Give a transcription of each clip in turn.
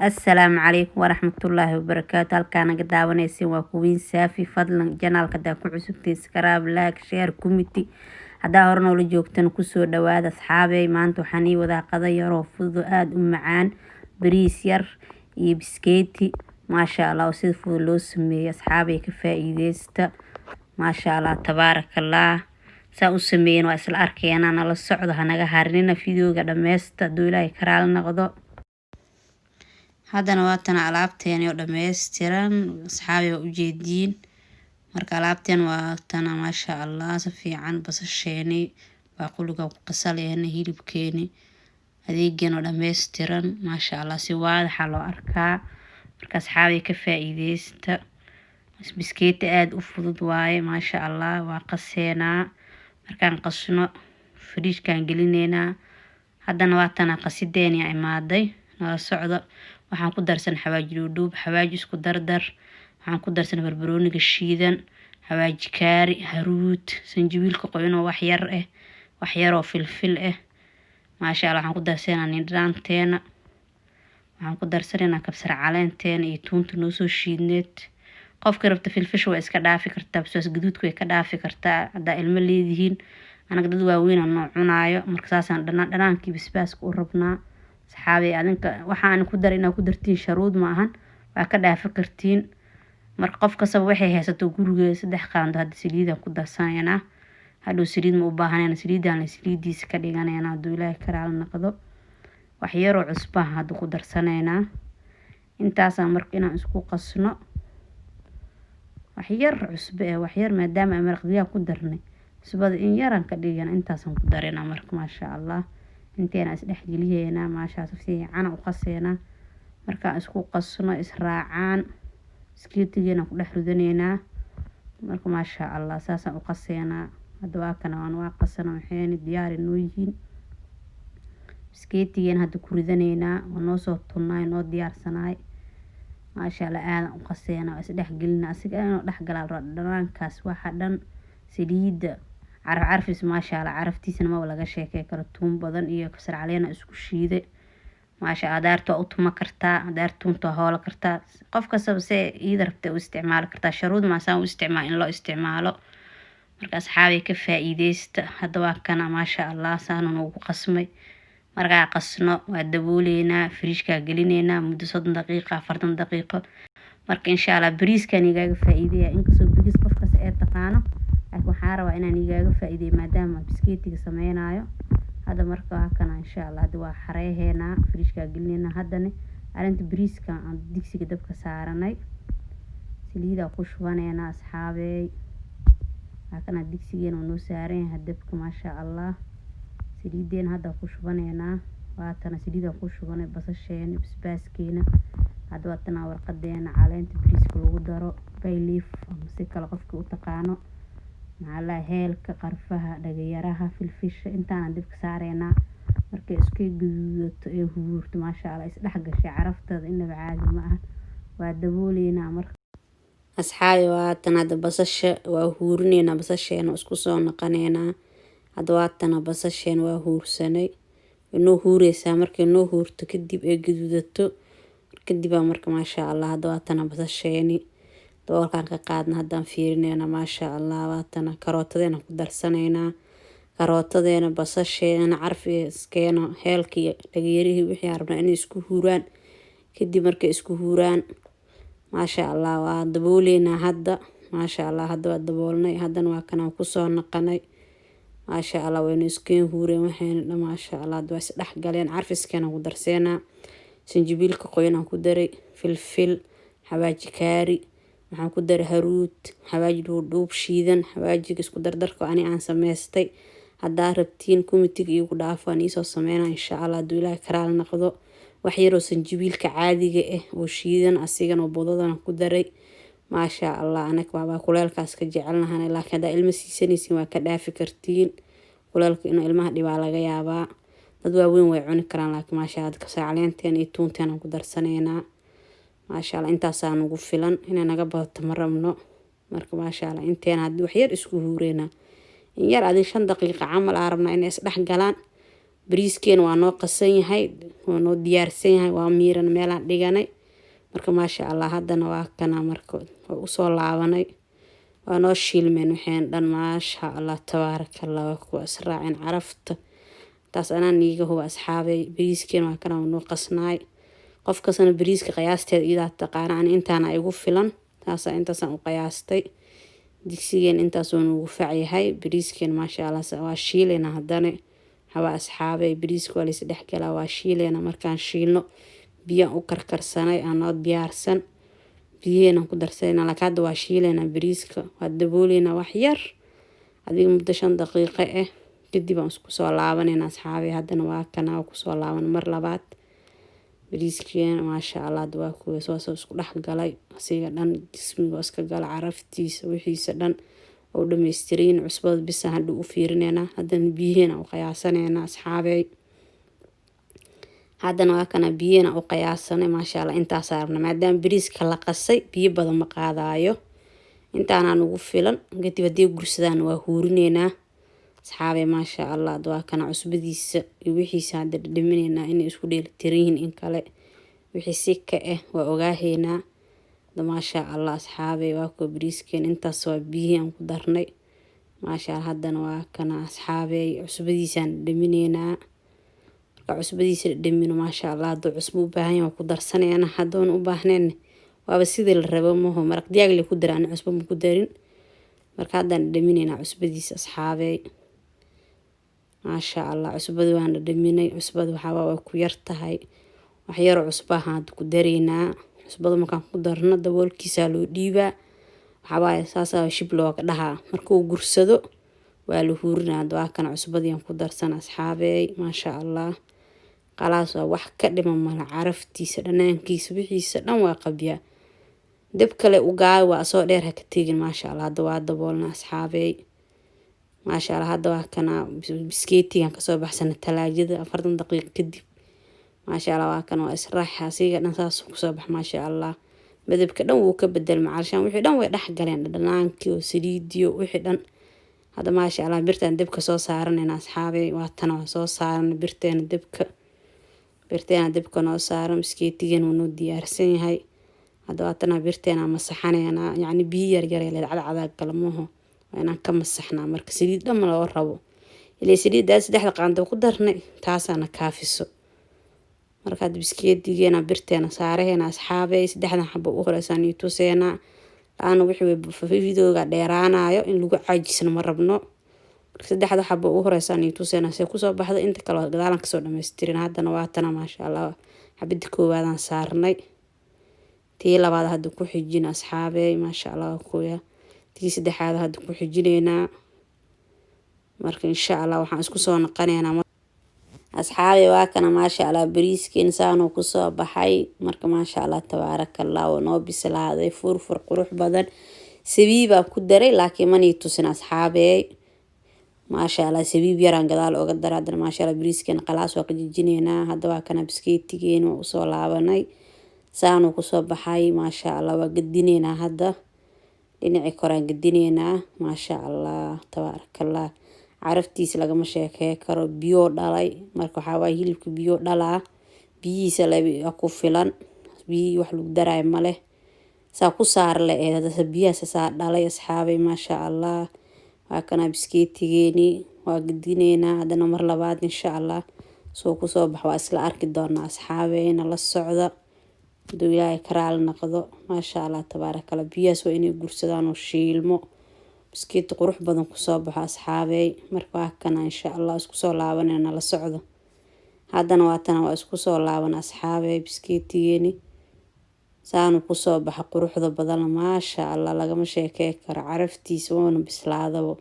السلام عليكم ورحمة الله وبركاته. halkaan naga daawanaysiin waa kuwiin saafi. fadlan janaalka hadaa ku cusubtiin subscribe like share comment hadaa hore noola joogtan kusoo dhawaada asxaabey. maanta waxaan ii wadaa qada yaroo fudud aad u macaan, bariis yar iyo biskeeti maasha Allah oo sida fudud loo sameeyay. asxaabey ka faa'iideysta maasha Allah tabaarakallah. saa u sameeyeen waa isla arkeena, nala socdo hanaga harinina videoga dhameesta doo ilaahay karaal noqdo. haddana waatan alaabteeni oo dhameystiran asxaabey waa u jeediin. marka alaabteen waa tana maasha Allah si fiican basasheeni baaquliga ku qasalayna hilibkeeni adeegeen oo dhameystiran maasha Allah si waadax loo arkaa. marka asxaabey ka faa'iideysta. biskeeti aad u fudud waaye maasha Allah. waa qaseena markaan qasno fridge-kan gelineena. haddana waatan qasideeni imaaday nala socdo. waxaan ku darsan xawaaji dhuudhuub, xawaaji isku dardar, waxaan ku darsan barbarooniga shiidan, xawaaji kaari, haruud, sanjabiilka qoyan oo wax yar ah, wax yar oo filfil ah maasha Allah. waxaan ku darsanaa nindhaanteena, waxaan ku darsanaa kabsar caleenteena iyo tuunta noo soo shiidneed. qofka rabta filfish waa iska dhaafi kartaa, basbaas gaduudka way ka dhaafi kartaa hadaa ilmo leedihiin. anaga dad waaweyn aan noo cunaayo marka saasaan dhanaankii basbaaska u rabnaa. asxaabey adinka waxaan ku dar inaa ku dartiin sharuud ma ahan, waa ka dhaafi kartiin. marka qof kasta waxay haysato gurigeeda 3 qaando hadda saliid aan ku darsanayna. hadhow saliid ma u baahanayna, saliidaan saliidiisa ka dhiganayna haduu ilaahay karaal noqdo. wax yar oo cusbo hadda ku darsanayna. intaas marka inaan isku qasno wax yar cusbo wax yar maadaama maraq digaag ku darnay cusbada in yaraan ka dhigana intaasaan ku darayna. marka maasha Allah inteena is dhex geliyeena maasha Allah fiican u qaseena. marka isku qasno israacaan iskeetigeena ku dhex ridaneena. marka maasha Allah saasaan u qaseena. hadda waa kana waa qasana waxayna diyaar inoo yihiin. iskeetigeena hadda ku ridaneena oo noo soo tunnay noo diyaarsanaay maasha Allah. aad u qaseena is dhex gelina asiga inuu dhex galaal dhanaankaas waxa dhan saliida carfis maasha Allah. caraftiisana ma laga sheekay karo. tuun badan iyo kabsar caleena isku shiiday maasha Allah. daarto u tuma kartaa, daartunta hoola kartaa. qof kasta see ii rabta u isticmaali kartaa. sharuud ma saan u isticmaal in loo isticmaalo. marka asxaabey ka faa'iideysta. hadda waa kana maasha Allah saanu ugu qasmay. marka qasno waa dabooleena fridge-ka gelineena muddo 30 daqiiqo 40 daqiiqo. marka insha Allah bariiskan igaaga faa'iideeya inkastoo bariis qof kasta ee taqaano. laakiin waxaan rabaa inaan igaaga faa'iideeyo maadaama biskeetiga sameeynayo. hadda marka waa kana insha Allah hadda waa xareeheena fridge-ka gelineena. haddana arinta bariiska aan digsiga dabka saaranay saliida ku shubaneena asxaabey. kana digsigeena noo saaran yahay dabka maasha Allah. saliideen hadda ku shubaneena. waatan saliida ku shubanay basasheena basbaaskeena. hadda waatan warqadeena caleenta bariiska lagu daro bay leaf ama si kala qofka u taqaano maxaa heelka qarfaha dhagayaraha filfisha intaan dabka saareena. markay isku guduudato ee huurto maasha Allah is dhex gashay caraftada inaba caadi ma aha. waa dabooleena. marka asxaabi waatan hadda basasha waa huurineena basasheena isku soo naqaneena. hadda waatan basasheena waa huursanay inoo huureysa. markay noo huurto kadib ee guduudato kadib marka maasha Allah hadda waatan basasheeni doolkan ka qaadna haddaan fiirineena maasha Allah. waatan karootadeena ku darsaneena. karootadeena basasheena carfiskeena heelkii dhagayarihii wixii rabnaa inay isku huuraan. kadib markay isku huuraan maasha Allah waa dabooleena. hadda maasha Allah hadda waa daboolnay. haddana waa kana ku soo naqanay maasha Allah. wayna iskeen huureen waxayna maasha Allah hadda waa is dhex galeen. carfiskeena ku darseena sanjabiilka qoyan ku daray, filfil, xawaaji kaari, waxaan ku daray haruud, xawaaji dhuudhuub shiidan, xawaajiga isku dardarka ani aan sameystay. haddaa rabtiin kumitiga igu dhaafaan isoo sameeyna insha Allah haduu ilaahay karaal noqdo. wax yar oo sanjabiilka caadiga ah oo shiidan asigana oo boodadana ku daray maasha Allah. anaga waa kuleelkaas ka jecelnahay laakiin hadaa ilmo siisanaysiin waa ka dhaafi kartiin. kuleelka inuu ilmaha dhibaa laga yaabaa. dad waaweyn way cuni karaan laakiin maasha Allah kabsar caleenteena iyo tuunteena ku darsaneena maasha Allah. intaasaan ugu filan inay naga badato ma rabno. marka maasha Allah inteena hadii wax yar isku huureena in yar adin 5 daqiiqo camal aan rabnaa inay is dhex galaan. bariiskeena waa noo qasan yahay, waa noo diyaarsan yahay, waa miiran meelaan dhiganay. marka maasha Allah haddana waa kana marka waa usoo laabanay, waa noo shiilmeen waxaan dhan maasha Allah tabaarakallah. waa kuwa israacin carafta taas anaan niiga huba asxaabay. bariiskeena waa kana noo qasnaay. qof kastana bariiska qiyaasteeda idaa taqaana, ani intaana igu filan, taasa intaasaan u qiyaastay. digsigeen intaas oo nugu facyahay. bariiskeen maasha Allah waa shiileena haddana haba asxaabay. bariiska waa laysa dhexgalaa, waa shiileena. markaan shiilno biyaan u karkarsanay anoo diyaarsan, biyeena ku darsanayna. laakiin hadda waa shiileena bariiska, waa dabooleyna wax yar adiga muddo 5 daqiiqo ah, kadib aan isku soo laabanayna asxaabay. haddana waa kana kusoo laaban mar labaad. bariiskeen maasha Allah waa kuwa soo isku dhex galay, asiga dhan jismiga iska gala, caraftiisa wixiisa dhan oo dhameystirin. cusbada bisa hadda u fiirinayna, haddana biyeena u qiyaasanayna asxaabay. haddana waa kana biyeena u qiyaasanay maasha Allah. intaas arabna maadaama bariiska la qasay biyo badan ma qaadayo, intaana ugu filan. kadib hadii gursadaan waa huurinayna asxaabay maasha Allah. waa kana cusbadiisa iyo wixiisa hadda dhiminayna inay isku dheelitiran in kale wixii si ka waa ogaaheena maasha Allah asxaabay. waa kuwa bariiskeen intaas waa biyo aan ku darnay maasha Allah. haddana waa kana asxaabay cusbadiisaan dhiminayna. cusbadiisa dhimino maasha Allah. hadduu cusbo u baahan yahay ku darsanayna, haddoon u baahnayn waaba sidii la rabo maho. maraq digaag la ku daraan cusbo ma ku darin. marka haddaan dhiminayna cusbadiisa asxaabay maasha Allah. cusbada waan dhiminay. cusbada waa ku yar tahay, wax yar cusbaha hadda ku dareynaa. cusbada markaan ku darno daboolkiisa loo dhiibaa, waxaa saasa shib looga dhahaa. markuu gursado waa la huurinaa. waa kana cusbadii ku darsan asxaabay maasha Allah. qalaas waa wax ka dhiman mala, caraftiisa dhanaankiisa wixiisa dhan waa qabya. dab kale u gaay waa soo dheer ha ka tegin maasha Allah. hadda waa daboolna asxaabay maasha Allah. hadda waa kana biskeetigan kasoo baxsana talaajada 40 daqiiqo kadib maasha Allah. waa kana waa israax asiga dhan saas ku soo bax maasha Allah. midabka dhan wuu ka bedel macalshaan, wixii dhan way dhex galeen dhanaankii oo saliidiyo wixii dhan. hadda maasha Allah birtaan dabka soo saaranayna asxaabay. waa tan waa soo saaran birteena dabka noo saaran. biskeetigan wuu noo diyaarsan yahay. hadda waa tan birteena masaxanayna, yacni biyo yar yar ee cadcad galmaho waa inaan ka masaxnaa. marka saliid dhan ma loo rabo, ilaa saliidaas 3 qaando ku darnay taasana kaafiso. marka hadda biskeetigeena birteena saarayna asxaabay. 3 xabo u horeysan iyo tuseena aan wixii videoga dheeraanayo in lagu caajisno ma rabno. 3 xabo u horeysan iyo tuseena si ku soo baxdo, inta kale gadaalan ka soo dhameystirin. haddana waa tan maasha Allah xabada koowaadaan saarnay, tii labaad hadda ku xijin asxaabay maasha Allah. kuya tii saddexaad hadda ku xijinayna. marka insha Allah waxaan isku soo noqonaynaa asxaabay. waa kana maasha Allah bariiskeen saano ku soo baxay. marka maasha Allah tabaarakallah waa noo bislaaday furfur qurux badan. sabiiba ku daray laakiin mani tusin asxaabay maasha Allah. sabiib yaraan gadaal uga daray. haddana maasha Allah bariiskeen qalaas waa ka jijinayna. hadda waa kana biskeetigeena waa usoo laabanay, saano ku soo baxay maasha Allah. waa gadinayna hadda dhinaci koraan gadinayna maasha Allah tabaarakallah. caraftiisa lagama sheekay karo, biyo dhalay. marka waxa waa hilibka biyo dhalaa, biyihiisa la ku filan, biyo wax lagu daray ma leh. saa ku saar le hadda biyaha saa dhalay asxaabay maasha Allah. waa kana biskeetigeeni waa gadinayna. haddana mar labaad insha Allah soo ku soo bax waa isla arki doonaa asxaabay. la socda haduu Ilaahay karaal noqdo maasha Allah tabaarakallah. biyahaas waa inay gursadaan oo shiilmo, biskeeti qurux badan ku soo baxo asxaabay. marka waa kana insha Allah isku soo laabanayna la socdo. haddana waa tan waa isku soo laaban asxaabay. biskeetigeeni saanu ku soo baxa quruxda badan maasha Allah. lagama sheekay karo, caraftiisa waana bislaadabo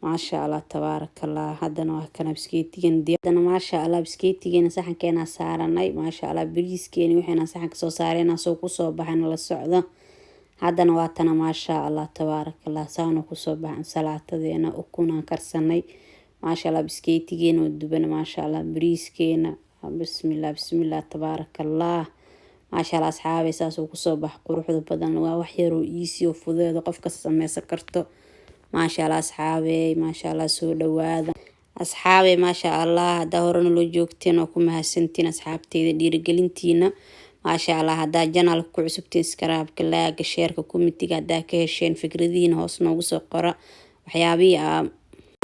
maasha Allah tabaarakallah. haddana waa kana biskeetigeena haddana maasha Allah biskeetigeena saxankeena saaranay maasha Allah. bariiskeena waxayna saxanka soo saarayna soo ku soo baxayna la socdo. haddana waa tan maasha Allah tabaarakallah saano ku soo baxan salaatadeena ukuna karsanay maasha Allah. biskeetigeena oo duban maasha Allah. bariiskeena bismillah tabaarakallah maasha Allah asxaabay. saas ku soo bax quruxda badan. waa wax yar oo easy oo fudeed qof ka samaysan karto maasha Allah asxaabay maasha Allah. soo dhawaada asxaabe maasha allah haddaa horena loo joogteen oo ku mahadsantiin asxaabteyda dhiirigelintiina maasha allah haddaa janaalka ku cusubtiin iskaraabka laaga sheerka komitiga haddaa ka hesheen fikradihiina hoos noogu soo qora waxyaabihii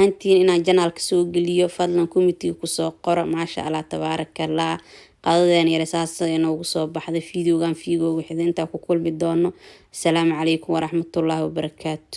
aantiin inaan janaalka soo geliyo fadlan komitiga kusoo qora maasha allah tabaarakallah qadadeen yare saas inoogu soo baxday fiidiyoogan fiigooga xidinta ku kulmi doono. Assalaamu calaykum waraxmatullaahi wabarakaatu.